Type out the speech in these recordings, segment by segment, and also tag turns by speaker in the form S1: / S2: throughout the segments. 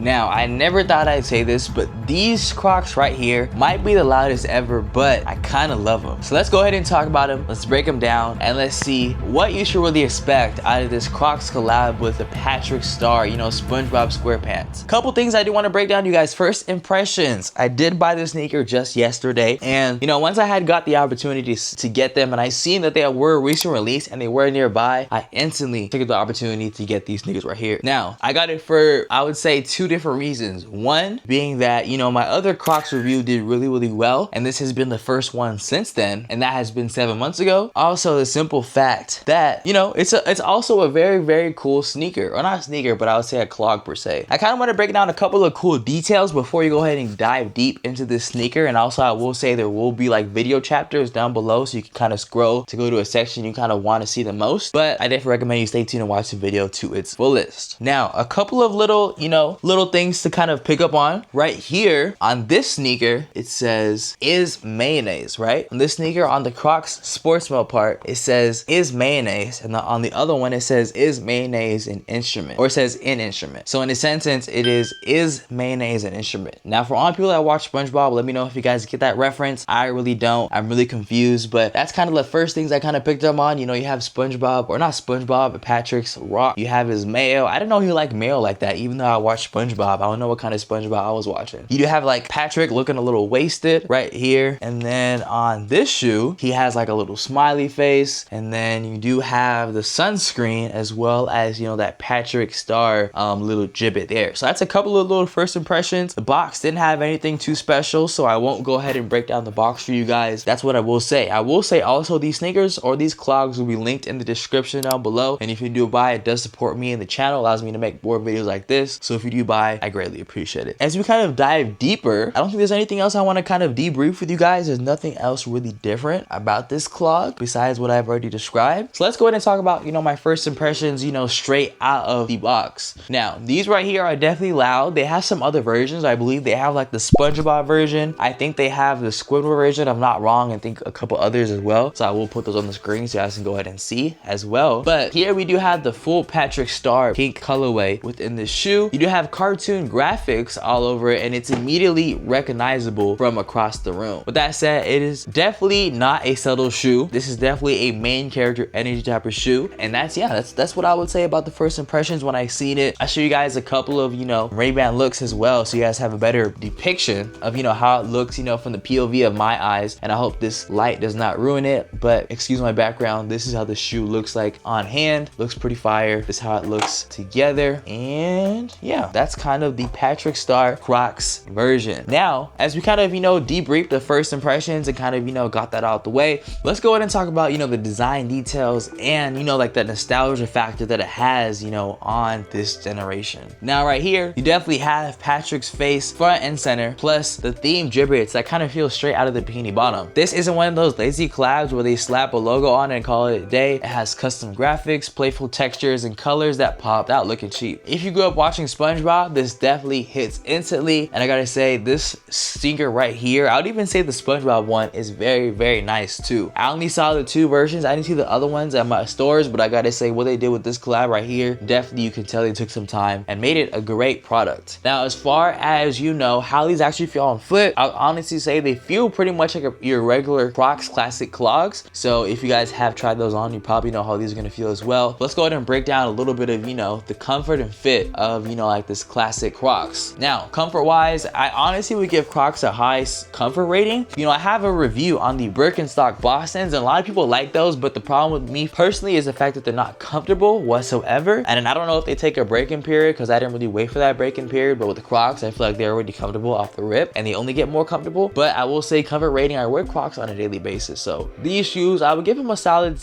S1: Now, I never thought I'd say this, but these Crocs right here might be the loudest ever, but I kind of love them. So let's go ahead and talk about them. Let's break them down and let's see what you should really expect out of this Crocs collab with the Patrick Star, you know, SpongeBob SquarePants. Couple things I do want to break down, you guys. First impressions. I did buy this sneaker just yesterday, and you know, once I had got the opportunity to get them and I seen that they were recent release and they were nearby, I instantly took the opportunity to get these sneakers right here. Now, I got it for, I would say, two different reasons. One being that, you know, my other Crocs review did really well, and this has been the first one since then, and that has been 7 months ago. Also, the simple fact that, you know, it's also a very cool sneaker, or not sneaker, but I would say a clog per se. I kind of want to break down a couple of cool details before you go ahead and dive deep into this sneaker. And also, I will say there will be like video chapters down below, so you can kind of scroll to go to a section you kind of want to see the most. But I definitely recommend you stay tuned and watch the video to its fullest. Now, a couple of little, you know, little things to kind of pick up on. Right here on this sneaker, it says is mayonnaise, right? On this sneaker, on the Crocs sports mode part, it says is mayonnaise, and on the other one it says is mayonnaise an instrument, or it says in instrument. So in a sentence, it is mayonnaise an instrument. Now, for all people that watch SpongeBob, let me know if you guys get that reference. I really don't. I'm really confused, but that's kind of the first things I kind of picked up on. You know, you have SpongeBob, or not SpongeBob, but Patrick's rock. You have his mayo. I didn't know he liked mayo like that, even though I watched SpongeBob. I don't know what kind of SpongeBob I was watching. You do have like Patrick looking a little wasted right here, and then on this shoe, he has like a little smiley face, and then you do have the sunscreen as well as, you know, that Patrick Star little gibbet there. So that's a couple of little first impressions. The box didn't have anything too special, so I won't go ahead and break down the box for you guys. That's what I will say. I will say also, these sneakers or these clogs will be linked in the description down below, and if you do buy, it does support me and the channel, allows me to make more videos like this. So if you do buy, I greatly appreciate it. As we kind of dive deeper, I don't think there's anything else I want to kind of debrief with you guys. There's nothing else really different about this clog besides what I've already described. So let's go ahead and talk about, you know, my first impressions, you know, straight out of the box. Now, these right here are definitely loud. They have some other versions. I believe they have like the SpongeBob version. I think they have the Squidward version. I'm not wrong. I think a couple others as well. So I will put those on the screen so you guys can go ahead and see as well. But here we do have the full Patrick Star pink colorway within this shoe. You do have cartoon graphics all over it, and it's immediately recognizable from across the room. With that said, it is definitely not a subtle shoe. This is definitely a main character energy type of shoe, and that's what I would say about the first impressions when I seen it. I show you guys a couple of, you know, Ray-Ban looks as well, so you guys have a better depiction of, you know, how it looks, you know, from the POV of my eyes. And I hope this light does not ruin it, but excuse my background. This is how the shoe looks like on hand. Looks pretty fire. This is how it looks together, and yeah, that's kind of the Patrick Star Crocs version. Now, as we kind of, you know, debrief the first impressions and kind of, you know, got that out the way, let's go ahead and talk about, you know, the design details and, you know, like that nostalgia factor that it has, you know, on this generation. Now, right here, you definitely have Patrick's face front and center, plus the theme gibbets that kind of feel straight out of the bikini bottom. This isn't one of those lazy collabs where they slap a logo on it and call it a day. It has custom graphics, playful textures, and colors that popped out looking cheap. If you grew up watching SpongeBob, this definitely hits instantly. And I gotta say, this sneaker right here, I would even say the SpongeBob one is very nice too. I only saw the two versions. I didn't see the other ones at my stores, but I gotta say, what they did with this collab right here, definitely you can tell they took some time and made it a great product. Now, as far as, you know, how these actually feel on foot, I'll honestly say they feel pretty much like your regular Crocs classic clogs. So if you guys have tried those on, you probably know how these are gonna feel as well. Let's go ahead and break down a little bit of, you know, the comfort and fit of, you know, like this classic Crocs. Now, comfort wise, I honestly would give Crocs a high comfort rating. You know, I have a review on the Birkenstock Bostons, and a lot of people like those, but the problem with me personally is the fact that they're not comfortable whatsoever. And I don't know if they take a break-in period, because I didn't really wait for that break-in period, but with the Crocs, I feel like they're already comfortable off the rip, and they only get more comfortable. But I will say, comfort rating, I wear Crocs on a daily basis, so these shoes, I would give them a solid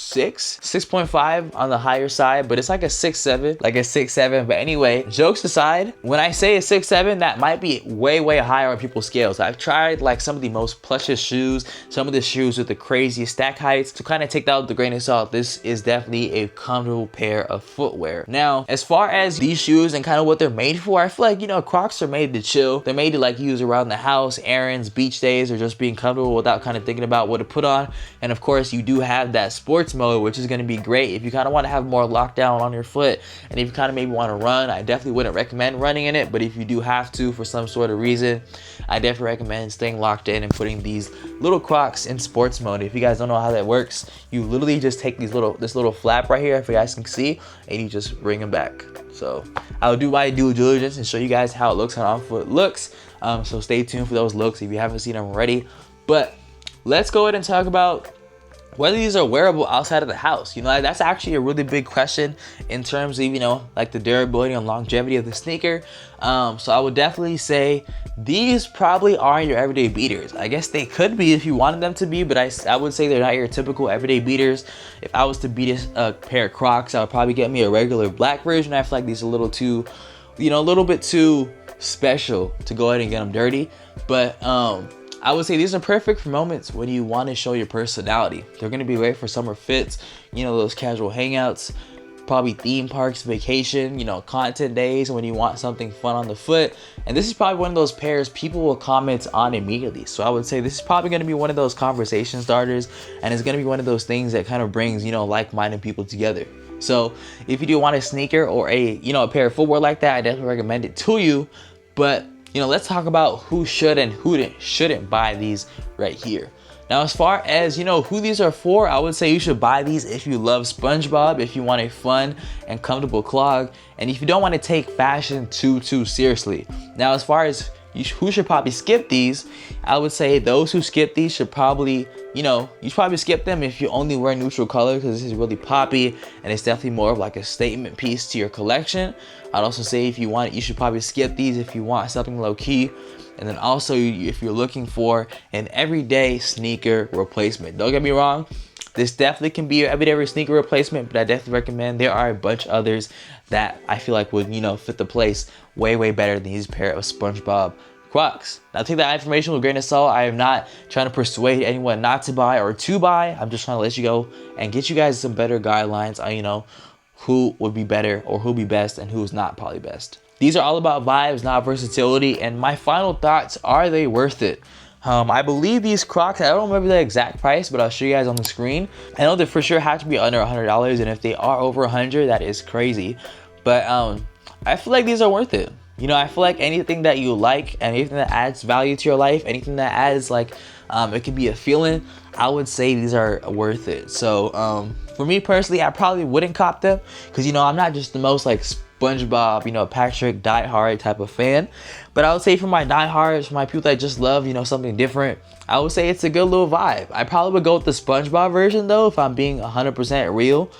S1: 6.5 on the higher side, but it's like a 6.7, like a 6.7. But anyway, jokes aside, when I say a 6.7, that might be way higher on people's scales. I've tried like some of the most plushest shoes, some of the shoes with the craziest stack heights. To kind of take that with a grain of salt, this is definitely a comfortable pair of footwear. Now, as far as these shoes and kind of what they're made for, I feel like, you know, Crocs are made to chill. They're made to like use around the house, errands, beach days, or just being comfortable without kind of thinking about what to put on. And of course, you do have that sports mode, which is going to be great if you kind of want to have more lockdown on your foot. And if you kind of maybe want to run, I definitely wouldn't recommend running in it, but if you do have to for some sort of reason, I definitely recommend staying locked in and putting these little Crocs in sports mode. If you guys don't know how that works, you literally just take this little flap right here, if you guys can see, and you just bring them back. So I'll do my due diligence and show you guys how it looks, how on foot looks. So stay tuned for those looks if you haven't seen them already. But let's go ahead and talk about whether these are wearable outside of the house. You know, that's actually a really big question in terms of, you know, like the durability and longevity of the sneaker. So I would definitely say these probably aren't your everyday beaters. I guess they could be if you wanted them to be, but I would say they're not your typical everyday beaters. If I was to beat a pair of Crocs, I would probably get me a regular black version. I feel like these are a little too, you know, a little bit too special to go ahead and get them dirty. But I would say these are perfect for moments when you want to show your personality. They're going to be great for summer fits, you know, those casual hangouts, probably theme parks, vacation, you know, content days when you want something fun on the foot. And this is probably one of those pairs people will comment on immediately. So I would say this is probably going to be one of those conversation starters, and it's going to be one of those things that kind of brings, you know, like-minded people together. So if you do want a sneaker or a pair of footwear like that, I definitely recommend it to you. But you know, let's talk about who should and who shouldn't buy these right here. Now, as far as, you know, who these are for, I would say you should buy these if you love SpongeBob, if you want a fun and comfortable clog, and if you don't want to take fashion too seriously. Now, as far as who should probably skip these, I would say those who skip these should probably, you know, you should probably skip them if you only wear neutral color, because this is really poppy and it's definitely more of like a statement piece to your collection. I'd also say if you want it, you should probably skip these if you want something low key. And then also if you're looking for an everyday sneaker replacement. Don't get me wrong, this definitely can be your everyday sneaker replacement, but I definitely recommend there are a bunch of others that I feel like would, you know, fit the place way better than these pair of SpongeBob Crocs. Now take that information with a grain of salt. I am not trying to persuade anyone not to buy or to buy. I'm just trying to let you go and get you guys some better guidelines on, you know, who would be better or who'll be best and who's not probably best. These are all about vibes, not versatility. And my final thoughts, are they worth it? I believe these Crocs, I don't remember the exact price, but I'll show you guys on the screen. I know they for sure have to be under $100, and if they are over 100, that is crazy. But I feel like these are worth it. You know, I feel like anything that you like and anything that adds value to your life, anything that adds like, it could be a feeling, I would say these are worth it. So for me personally, I probably wouldn't cop them because, you know, I'm not just the most like SpongeBob, you know, Patrick diehard type of fan. But I would say for my diehards, for my people that just love, you know, something different, I would say it's a good little vibe. I probably would go with the SpongeBob version though, if I'm being 100% real,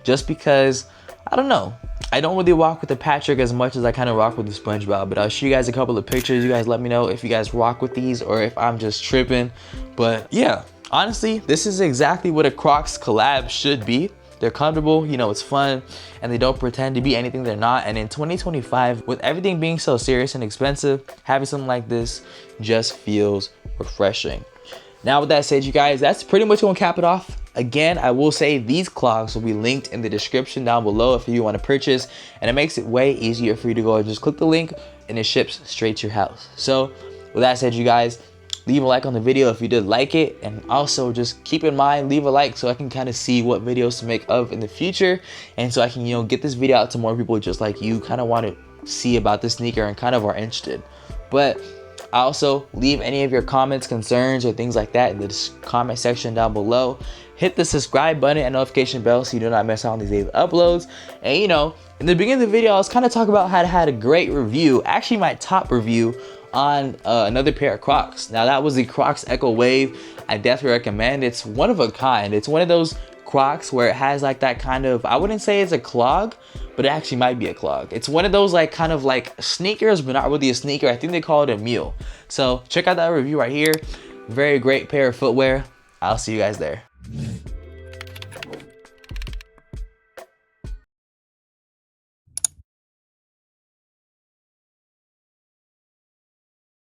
S1: just because, I don't know, I don't really rock with the Patrick as much as I kind of rock with the SpongeBob. But I'll show you guys a couple of pictures. You guys let me know if you guys rock with these or if I'm just tripping. But yeah, honestly, this is exactly what a Crocs collab should be. They're comfortable, you know, it's fun, and they don't pretend to be anything they're not. And in 2025, with everything being so serious and expensive, having something like this just feels refreshing. Now with that said, you guys, that's pretty much gonna cap it off. Again, I will say these clogs will be linked in the description down below if you want to purchase, and it makes it way easier for you to go and just click the link and it ships straight to your house. So with that said, you guys, leave a like on the video if you did like it, and also just keep in mind, leave a like so I can kind of see what videos to make of in the future, and so I can, you know, get this video out to more people just like you kind of want to see about this sneaker and kind of are interested. But also leave any of your comments, concerns, or things like that in the comment section down below. Hit the subscribe button and notification bell so you do not miss out on these daily uploads. And you know, in the beginning of the video, I was kind of talking about how I had a great review, actually my top review on another pair of Crocs. Now that was the Crocs Echo Wave. I definitely recommend. It's one of a kind. It's one of those Crocs where it has like that kind of, I wouldn't say it's a clog, but it actually might be a clog. It's one of those like kind of like sneakers, but not really a sneaker. I think they call it a mule. So check out that review right here. Very great pair of footwear. I'll see you guys there.